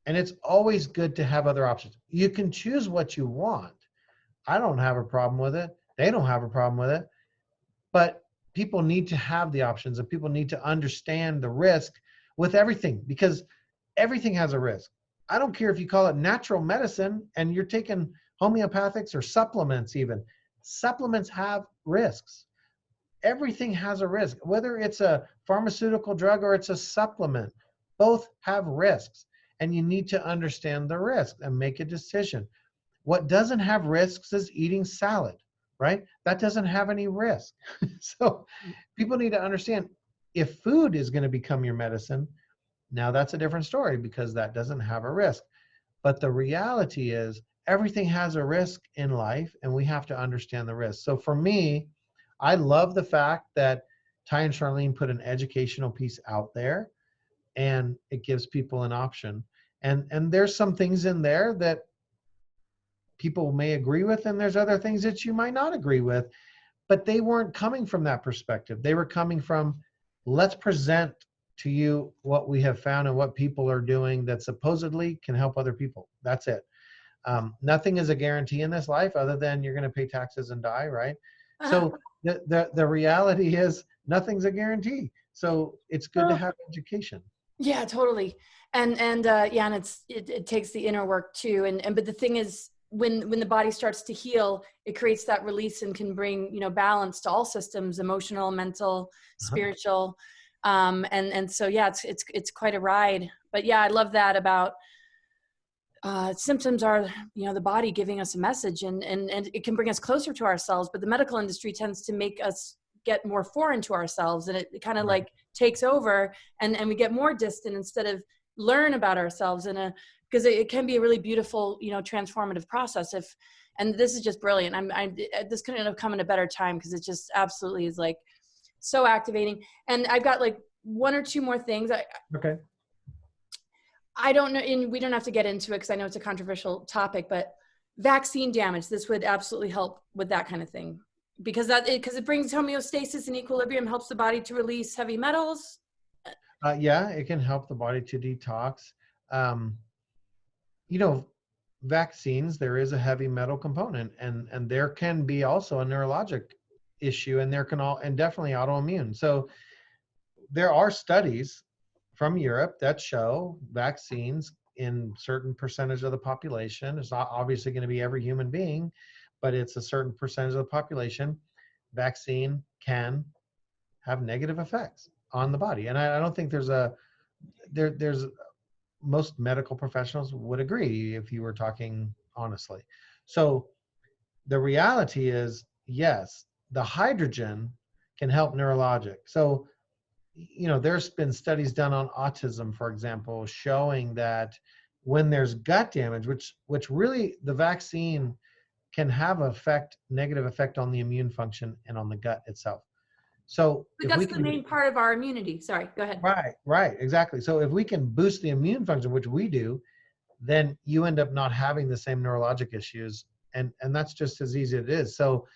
B: And it's always good to have other options. You can choose what you want. I don't have a problem with it. They don't have a problem with it. But people need to have the options, and people need to understand the risk with everything, because everything has a risk. I don't care if you call it natural medicine and you're taking homeopathics or supplements even. Supplements have risks. Everything has a risk, whether it's a pharmaceutical drug or it's a supplement. Both have risks, and you need to understand the risk and make a decision. What doesn't have risks is eating salad, right? That doesn't have any risk. So people need to understand, if food is going to become your medicine, now that's a different story, because that doesn't have a risk. But the reality is everything has a risk in life, and we have to understand the risk. So for me, I love the fact that Ty and Charlene put an educational piece out there, and it gives people an option. And there's some things in there that people may agree with, and there's other things that you might not agree with. But they weren't coming from that perspective. They were coming from, let's present to you what we have found and what people are doing that supposedly can help other people. That's it. Nothing is a guarantee in this life other than you're going to pay taxes and die, right? So the reality is nothing's a guarantee. So it's good to have education.
A: Yeah, totally. And yeah, and it takes the inner work too. But the thing is, when the body starts to heal, it creates that release and can bring, balance to all systems, emotional, mental, spiritual. And so, yeah, it's quite a ride. But yeah, I love that about symptoms are, the body giving us a message, and it can bring us closer to ourselves. But the medical industry tends to make us get more foreign to ourselves, and it kind of like takes over, and we get more distant instead of learn about ourselves because it can be a really beautiful, transformative process. And this is just brilliant. This couldn't have come in a better time, because it just absolutely is like so activating. And I've got like one or two more things.
B: Okay.
A: I don't know, and we don't have to get into it because I know it's a controversial topic, but vaccine damage, this would absolutely help with that kind of thing. because it brings homeostasis and equilibrium, helps the body to release heavy metals.
B: Yeah, it can help the body to detox. Um, you know, vaccines, there is a heavy metal component, and there can be also a neurologic issue, and there can all, and definitely autoimmune. So there are studies from Europe that show vaccines in certain percentage of the population. It's not obviously going to be every human being, but it's a certain percentage of the population. Vaccine can have negative effects on the body, and I don't think there's most medical professionals would agree if you were talking honestly. So the reality is, yes, the hydrogen can help neurologic. So, there's been studies done on autism, for example, showing that when there's gut damage, which really the vaccine can have negative effect on the immune function and on the gut itself. So
A: The
B: if we
A: gut's the
B: can,
A: main part of our immunity. Sorry, go ahead.
B: right, exactly. So if we can boost the immune function, which we do, then you end up not having the same neurologic issues, and that's just as easy as it is. So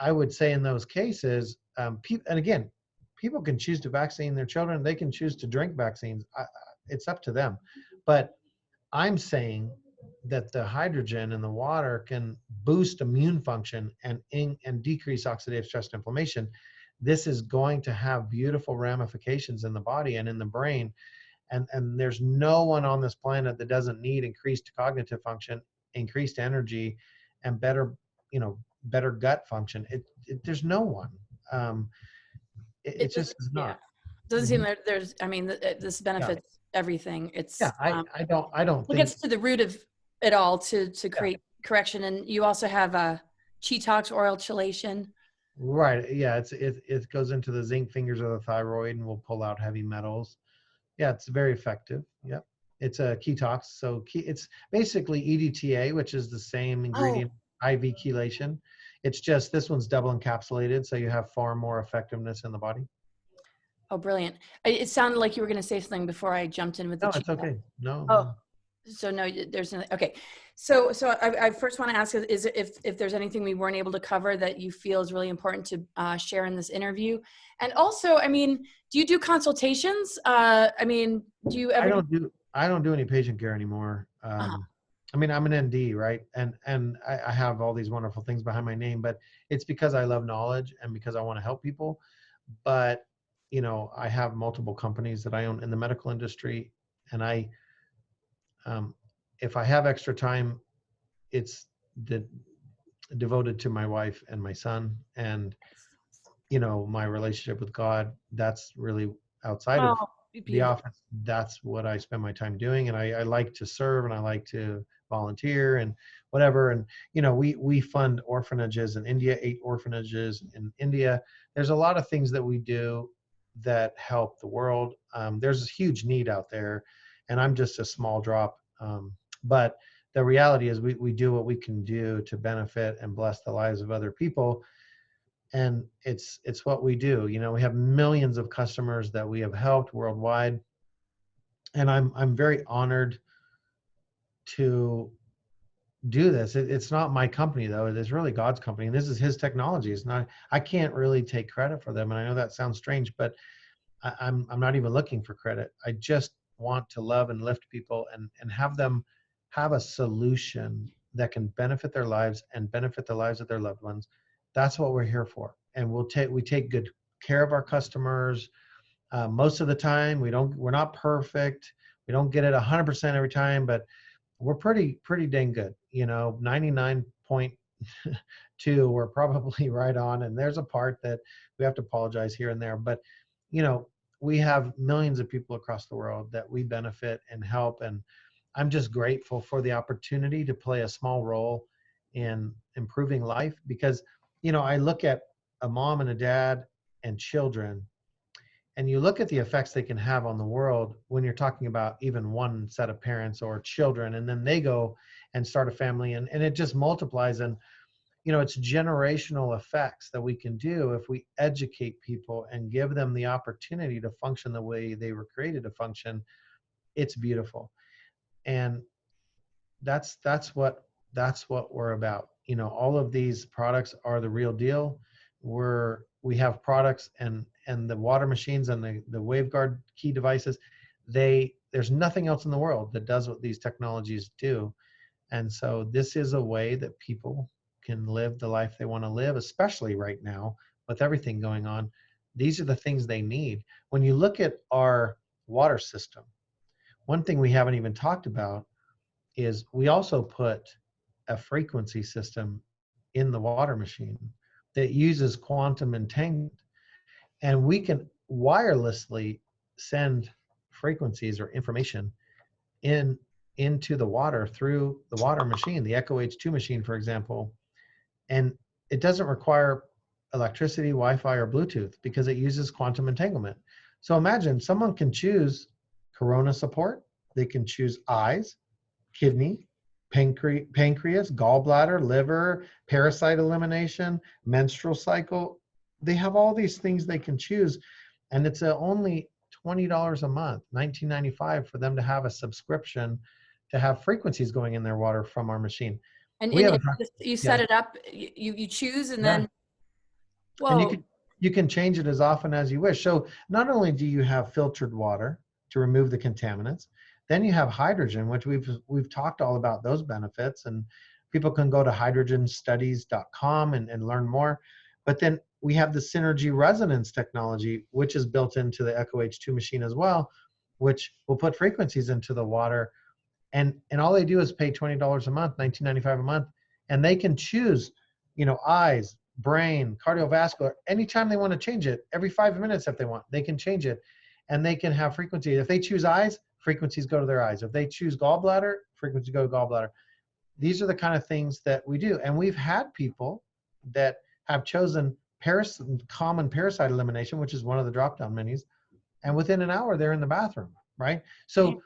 B: I would say in those cases, and again, people can choose to vaccinate their children. They can choose to drink vaccines. It's up to them. But I'm saying that the hydrogen in the water can boost immune function and decrease oxidative stress and inflammation. This is going to have beautiful ramifications in the body and in the brain. And there's no one on this planet that doesn't need increased cognitive function, increased energy, and better gut function. There's no one. It
A: It
B: just
A: doesn't,
B: is
A: yeah,
B: not.
A: doesn't seem
B: Mhm.
A: that there's, I mean, this
B: Yeah,
A: benefits everything.
B: yeah. I don't
A: It
B: think.
A: gets to the root of it all to
B: Yeah,
A: create correction. And you also have a Detox oral chelation.
B: right. Yeah, it goes into the zinc fingers of the thyroid and will pull out heavy metals. Yeah, it's very effective. Yep. It's a ketox. So it's basically EDTA, which is the same
A: Oh,
B: ingredient, IV chelation. It's just this one's double encapsulated, so you have far more effectiveness in the body.
A: oh, brilliant. It sounded like you were going to say something before I jumped in with the
B: No, it's
A: Detox.
B: okay. No,
A: Oh,
B: no.
A: so no, there's nothing. Okay. So I first want to ask is if there's anything we weren't able to cover that you feel is really important to share in this interview. And also, I mean, do you do consultations? I mean, do you
B: I
A: ever do?
B: don't do any patient care anymore.
A: Uh,
B: I mean, I'm an ND, right? And I have all these wonderful things behind my name, but it's because I love knowledge and because I want to help people. But I have multiple companies that I own in the medical industry, and um, if I have extra time, it's de- devoted to my wife and my son, and my relationship with God. That's really outside
A: oh,
B: of the
A: beautiful.
B: office. That's what I spend my time doing, and I like to serve, and I like to volunteer and whatever. And we fund orphanages in India, 8 orphanages in India. There's a lot of things that we do that help the world. There's a huge need out there, and I'm just a small drop. But the reality is we do what we can do to benefit and bless the lives of other people, and it's what we do. We have millions of customers that we have helped worldwide, and I'm very honored to do this. It's not my company, though. It's really God's company, and this is his technology. It's not, I can't really take credit for them, and I know that sounds strange, but I'm not even looking for credit. I just want to love and lift people, and have them have a solution that can benefit their lives and benefit the lives of their loved ones. That's what we're here for, and we take good care of our customers. Most of the time, we're not perfect. We don't get it 100% every time, but we're pretty dang good. 99.2, we're probably right on. And there's a part that we have to apologize here and there, but you know, we have millions of people across the world that we benefit and help. And I'm just grateful for the opportunity to play a small role in improving life, because I look at a mom and a dad and children, and you look at the effects they can have on the world when you're talking about even one set of parents or children, and then they go and start a family, and it just multiplies. And it's generational effects that we can do if we educate people and give them the opportunity to function the way they were created to function. It's beautiful. And that's what that's what we're about. All of these products are the real deal. We have products, and the water machines and the WaveGuard key devices, there's nothing else in the world that does what these technologies do. And so this is a way that people can live the life they want to live, especially right now with everything going on. These are the things they need. When you look at our water system, one thing we haven't even talked about is we also put a frequency system in the water machine that uses quantum entanglement. And we can wirelessly send frequencies or information in into the water through the water machine, the Echo H2 machine, for example. And it doesn't require electricity, Wi-Fi, or Bluetooth because it uses quantum entanglement. So imagine someone can choose corona support, they can choose eyes, kidney, pancreas, gallbladder, liver, parasite elimination, menstrual cycle. They have all these things they can choose, and it's only $20 a month, $19.95 for them to have a subscription to have frequencies going in their water from our machine.
A: And
B: We
A: in
B: haven't
A: you
B: yeah,
A: set it up, you choose, and
B: yeah.
A: then,
B: And
A: whoa.
B: you can change it as often as you wish. So not only do you have filtered water to remove the contaminants, then you have hydrogen, which we've talked all about those benefits, and people can go to hydrogenstudies.com and learn more. But then we have the synergy resonance technology, which is built into the Echo H2 machine as well, which will put frequencies into the water. And all they do is pay $20 a month, $19.95 a month, and they can choose, eyes, brain, cardiovascular, anytime they want to change it. Every 5 minutes, if they want, they can change it, and they can have frequency. If they choose eyes, frequencies go to their eyes. If they choose gallbladder, frequencies go to gallbladder. These are the kind of things that we do, and we've had people that have chosen common parasite elimination, which is one of the drop-down menus, and within an hour they're in the bathroom, right? So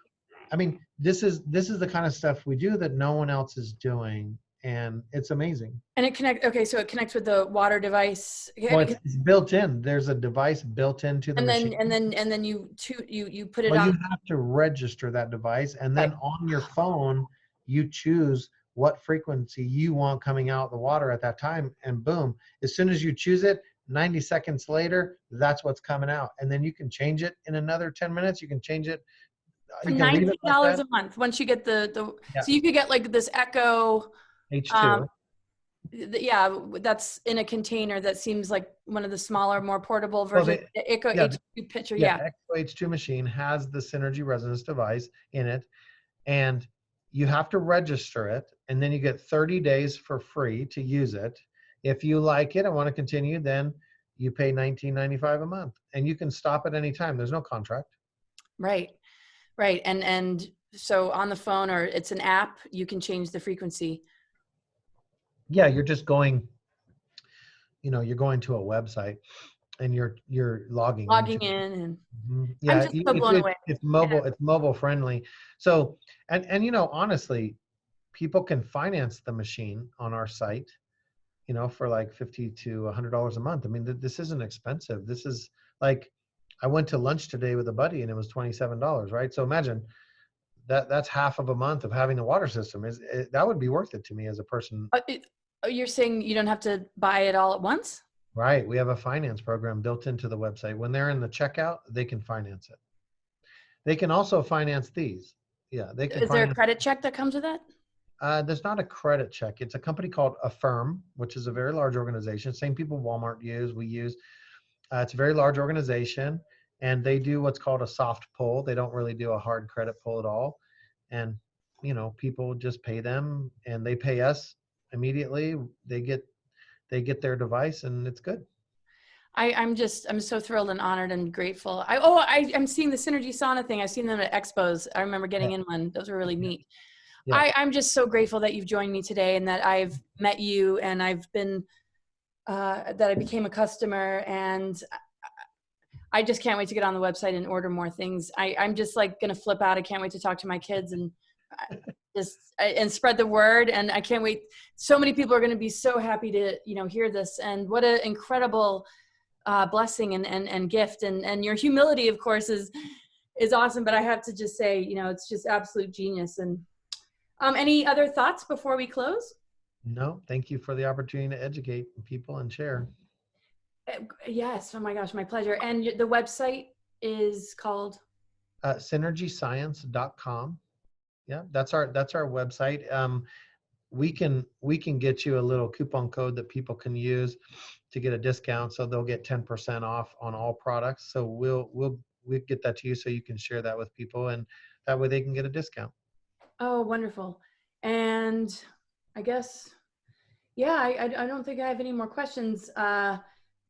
B: I mean, this is the kind of stuff we do that no one else is doing, and it's amazing.
A: And so it connects with the water device.
B: Well, it's built in. There's a device built into the machine.
A: And then you put it
B: Well,
A: on.
B: you have to register that device, and
A: Right.
B: then on your phone, you choose what frequency you want coming out the water at that time, and boom, as soon as you choose it, 90 seconds later, that's what's coming out. And then you can change it in another 10 minutes. You can change it.
A: For
B: You can leave it like
A: $19
B: that.
A: a month, once you get the
B: Yeah.
A: so you could get like this Echo,
B: H2.
A: yeah, that's in a container that seems like one of the smaller, more portable
B: Well,
A: versions. The Echo
B: yeah,
A: H2 picture,
B: yeah,
A: yeah.
B: Echo H2 machine has the synergy resonance device in it, and you have to register it, and then you get 30 days for free to use it. If you like it and want to continue, then you pay $19.95 a month, and you can stop at any time. There's no contract.
A: Right. And so on the phone, or it's an app, you can change the frequency.
B: Yeah, you're just going, you're going to a website, and you're logging
A: Logging
B: into.
A: in, and I'm
B: Yeah,
A: just so blown away.
B: it's
A: Yeah.
B: mobile friendly. So, and honestly, people can finance the machine on our site, for like $50 to $100 a month. I mean, this isn't expensive. This is like, I went to lunch today with a buddy and it was $27, right? So imagine that's half of a month of having the water system. That would be worth it to me as a person.
A: You're saying you don't have to buy it all at once?
B: Right. We have a finance program built into the website. When they're in the checkout, they can finance it. They can also finance these. Yeah, they can
A: Is there a
B: finance.
A: credit check that comes with that?
B: There's not a credit check. It's a company called Affirm, which is a very large organization. Same people Walmart we use. It's a very large organization, and they do what's called a soft pull. They don't really do a hard credit pull at all. And, people just pay them, and they pay us immediately. They get their device, and it's good.
A: I'm so thrilled and honored and grateful. I'm seeing the Synergy Sauna thing. I've seen them at expos. I remember getting in one. Those were really neat.
B: Yeah.
A: I'm just so grateful that you've joined me today, and that I've met you, and I've been, that I became a customer, and I just can't wait to get on the website and order more things. I'm just like going to flip out. I can't wait to talk to my kids and and spread the word. And I can't wait. So many people are going to be so happy to, hear this, and what an incredible blessing and gift, and your humility, of course, is awesome. But I have to just say, it's just absolute genius. And Any other thoughts before we close?
B: No, thank you for the opportunity to educate people and share.
A: Yes. Oh my gosh, my pleasure. And the website is called?
B: Synergyscience.com. Yeah, that's our website. We can get you a little coupon code that people can use to get a discount, so they'll get 10% off on all products. So we'll get that to you so you can share that with people, and that way they can get a discount.
A: Oh, wonderful. And I guess, yeah, I don't think I have any more questions.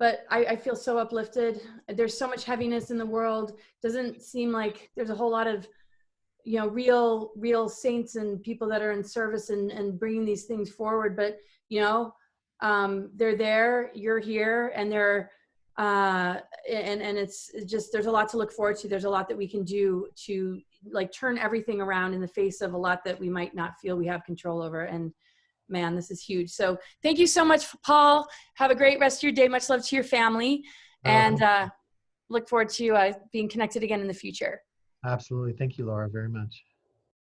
A: But I feel so uplifted. There's so much heaviness in the world. Doesn't seem like there's a whole lot of, you know, real saints and people that are in service and bringing these things forward. But, you know, they're there, you're here, and and it's just, there's a lot to look forward to. There's a lot that we can do to like turn everything around in the face of a lot that we might not feel we have control over. And man, this is huge. So thank you so much, Paul. Have a great rest of your day. Much love to your family, and look forward to being connected again in the future.
B: Absolutely. Thank you, Laura, very much.